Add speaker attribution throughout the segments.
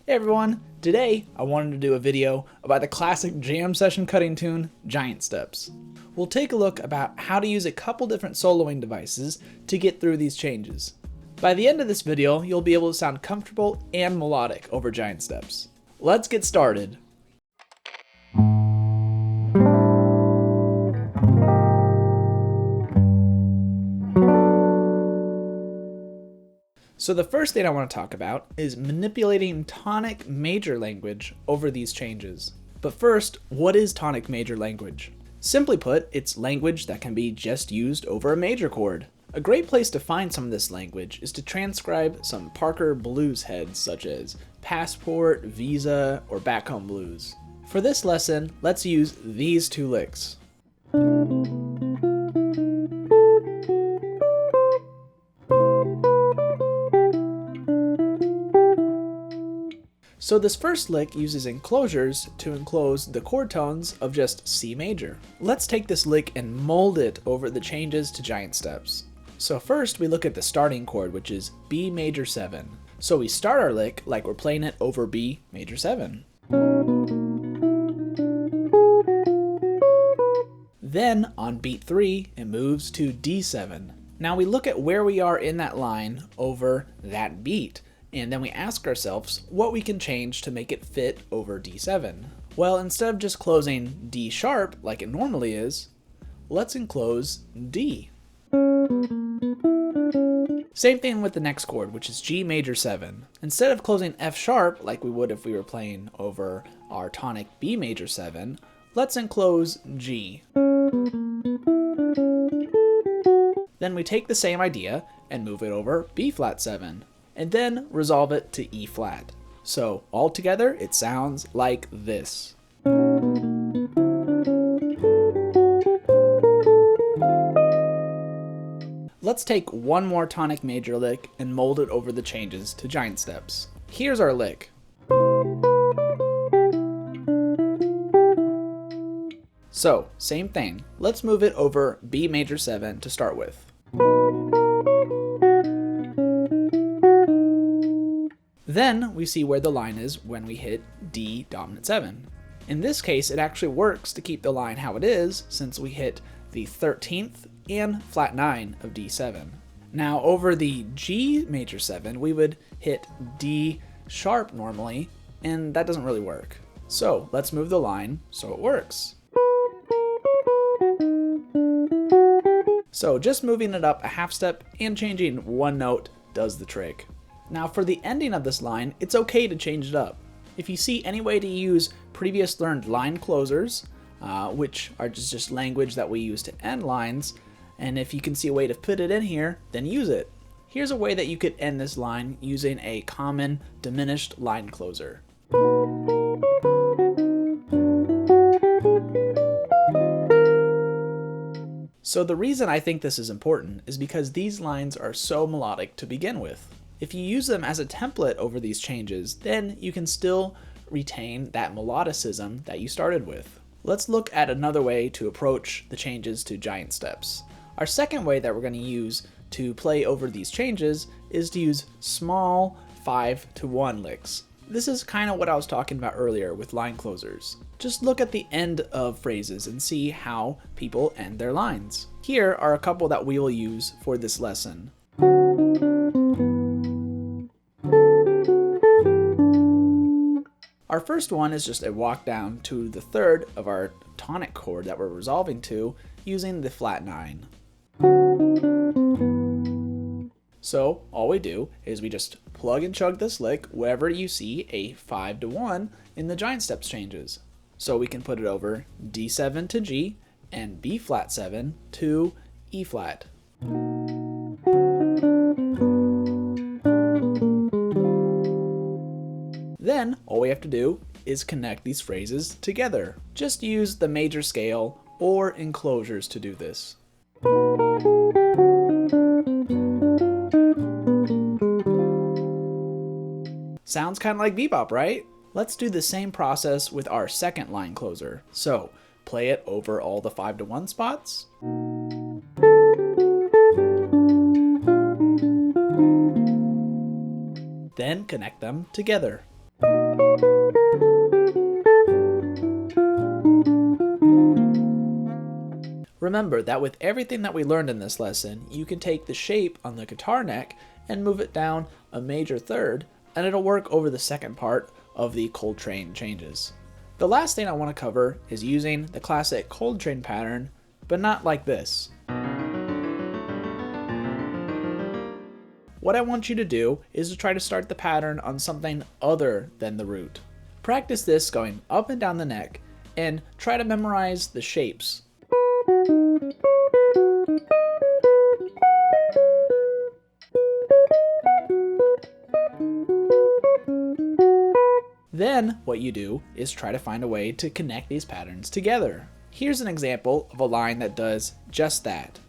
Speaker 1: Hey everyone, today I wanted to do a video about the classic jam session cutting tune, Giant Steps. We'll take a look about how to use a couple different soloing devices to get through these changes. By the end of this video, you'll be able to sound comfortable and melodic over Giant Steps. Let's get started. So the first thing I want to talk about is manipulating tonic major language over these changes. But first, what is tonic major language? Simply put, it's language that can be just used over a major chord. A great place to find some of this language is to transcribe some Parker blues heads such as Passport, Visa, or Back Home Blues. For this lesson, let's use these two licks. So this first lick uses enclosures to enclose the chord tones of just C major. Let's take this lick and mold it over the changes to Giant Steps. So first we look at the starting chord, which is B major 7. So we start our lick like we're playing it over B major 7. Then on beat 3, it moves to D7. Now we look at where we are in that line over that beat. And then we ask ourselves what we can change to make it fit over D7. Well, instead of just closing D sharp like it normally is, let's enclose D. Same thing with the next chord, which is G major 7. Instead of closing F sharp like we would if we were playing over our tonic B major 7, let's enclose G. Then we take the same idea and move it over B flat 7. And then resolve it to E flat. So altogether, it sounds like this. Let's take one more tonic major lick and mold it over the changes to Giant Steps. Here's our lick. So, same thing. Let's move it over B major 7 to start with. Then we see where the line is when we hit D dominant 7. In this case, it actually works to keep the line how it is since we hit the 13th and flat 9 of D7. Now over the G major 7, we would hit D sharp normally, and that doesn't really work. So let's move the line so it works. So just moving it up a half step and changing one note does the trick. Now for the ending of this line, it's okay to change it up. If you see any way to use previous learned line closers, which are just language that we use to end lines, and if you can see a way to put it in here, then use it. Here's a way that you could end this line using a common diminished line closer. So the reason I think this is important is because these lines are so melodic to begin with. If you use them as a template over these changes, then you can still retain that melodicism that you started with. Let's look at another way to approach the changes to Giant Steps. Our second way that we're going to use to play over these changes is to use small 5-to-1 licks. This is kind of what I was talking about earlier with line closers. Just look at the end of phrases and see how people end their lines. Here are a couple that we will use for this lesson. Our first one is just a walk down to the third of our tonic chord that we're resolving to using the flat 9. So all we do is we just plug and chug this lick wherever you see a 5-to-1 in the Giant Steps changes. So we can put it over D7 to G and B flat 7 to E flat. Then all we have to do is connect these phrases together. Just use the major scale or enclosures to do this. Sounds kind of like Bebop, right? Let's do the same process with our second line closer. So play it over all the 5-to-1 spots. Then connect them together. Remember that with everything that we learned in this lesson, you can take the shape on the guitar neck and move it down a major third, and it'll work over the second part of the Coltrane changes. The last thing I want to cover is using the classic Coltrane pattern, but not like this. What I want you to do is to try to start the pattern on something other than the root. Practice this going up and down the neck, and try to memorize the shapes. Then what you do is try to find a way to connect these patterns together. Here's an example of a line that does just that.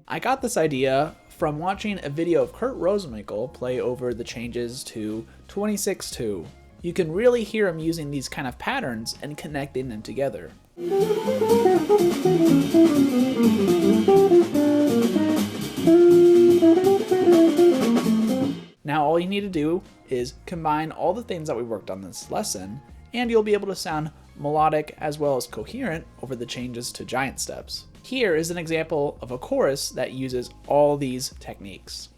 Speaker 1: I got this idea from watching a video of Kurt Rosenwinkel play over the changes to 26-2. You can really hear him using these kind of patterns and connecting them together. Now all you need to do is combine all the things that we worked on this lesson, and you'll be able to sound melodic as well as coherent over the changes to giant steps. Here is an example of a chorus that uses all these techniques.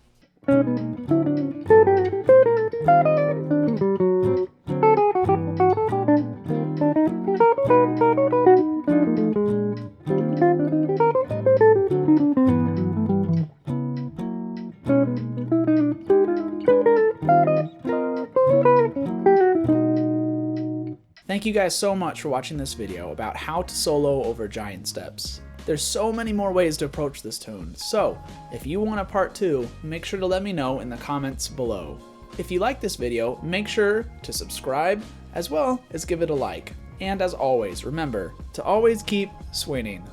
Speaker 1: Thank you guys so much for watching this video about how to solo over giant steps. There's so many more ways to approach this tune, so if you want a part 2, make sure to let me know in the comments below. If you like this video, make sure to subscribe as well as give it a like. And as always, remember to always keep swinging.